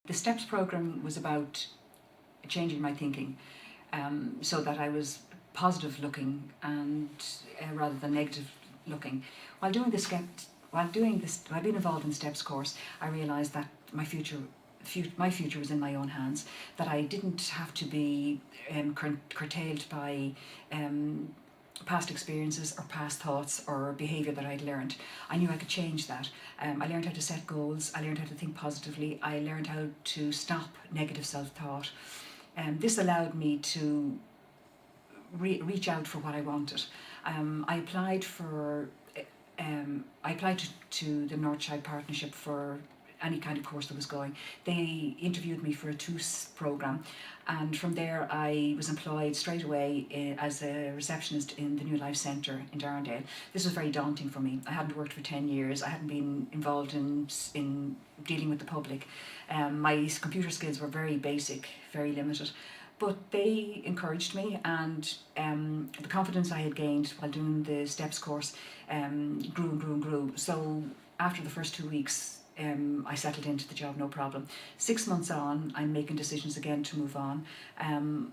the STEPS program was about changing my thinking, so that I was positive looking and rather than negative looking. While being involved in the STEPS course, I realised that my future was in my own hands, that I didn't have to be curtailed by past experiences or past thoughts or behaviour that I'd learned. I knew I could change that. I learned how to set goals, I learned how to think positively, I learned how to stop negative self-thought. This allowed me to reach out for what I wanted. I applied to the Northside Partnership for any kind of course that was going. They interviewed me for a TOOS programme, and from there I was employed straight away as a receptionist in the New Life Centre in Darndale. This was very daunting for me. I hadn't worked for 10 years, I hadn't been involved in dealing with the public. My computer skills were very basic, very limited. But they encouraged me, and the confidence I had gained while doing the STEPS course grew and grew and grew. So after the first 2 weeks, I settled into the job, no problem. 6 months on, I'm making decisions again to move on.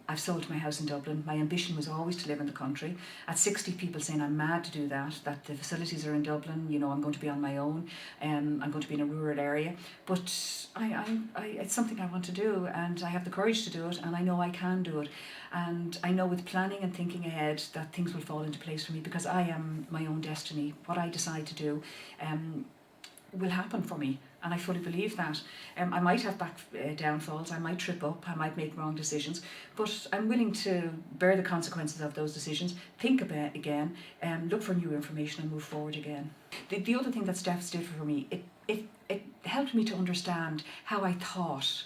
I've sold my house in Dublin. My ambition was always to live in the country. At 60, people saying I'm mad to do that the facilities are in Dublin, you know, I'm going to be on my own, I'm going to be in a rural area. But it's something I want to do, and I have the courage to do it, and I know I can do it. And I know with planning and thinking ahead that things will fall into place for me, because I am my own destiny. What I decide to do will happen for me, and I fully believe that. I might have back downfalls, I might trip up, I might make wrong decisions, but I'm willing to bear the consequences of those decisions, think about it again, look for new information and move forward again. The other thing that STEPS did for me, it helped me to understand how I thought,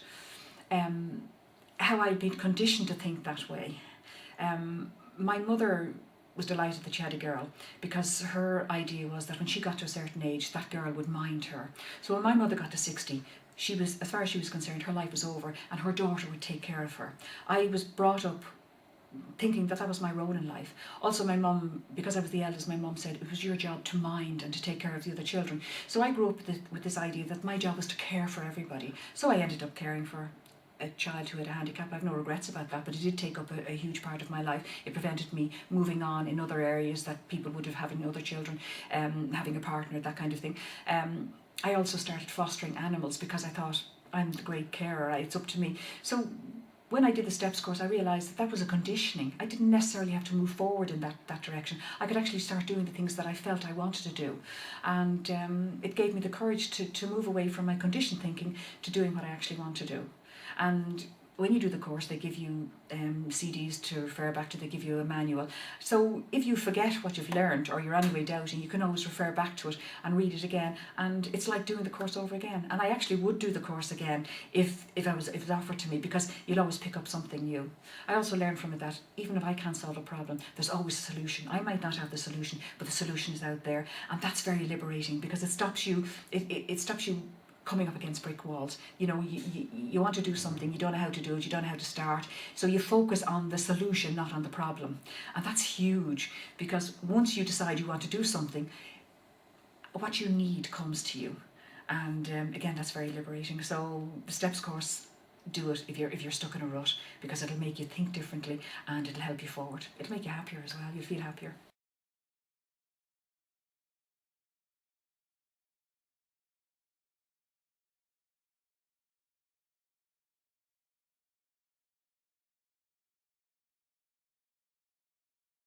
how I'd been conditioned to think that way. My mother was delighted that she had a girl, because her idea was that when she got to a certain age, that girl would mind her. So when my mother got to 60, she was, as far as she was concerned, her life was over, and her daughter would take care of her. I was brought up thinking that was my role in life. Also, my mum, because I was the eldest, my mum said it was your job to mind and to take care of the other children. So I grew up with this idea that my job was to care for everybody. So I ended up caring for a child who had a handicap. I have no regrets about that, but it did take up a huge part of my life. It prevented me moving on in other areas that people would have, having other children, having a partner, that kind of thing. I also started fostering animals because I thought, I'm the great carer, it's up to me. So when I did the STEPS course, I realised that was a conditioning. I didn't necessarily have to move forward in that direction. I could actually start doing the things that I felt I wanted to do. And it gave me the courage to move away from my conditioned thinking to doing what I actually want to do. And when you do the course, they give you CDs to refer back to, they give you a manual. So if you forget what you've learned, or you're anyway doubting, you can always refer back to it and read it again. And it's like doing the course over again. And I actually would do the course again if it was offered to me, because you'll always pick up something new. I also learned from it that even if I can't solve a problem, there's always a solution. I might not have the solution, but the solution is out there. And that's very liberating, because it stops you, it stops you coming up against brick walls. You know, you want to do something, you don't know how to do it, you don't know how to start, so you focus on the solution, not on the problem. And that's huge, because once you decide you want to do something, what you need comes to you. And again, that's very liberating. So the STEPS course, do it if you're stuck in a rut, because it'll make you think differently and it'll help you forward. It'll make you happier as well, you'll feel happier.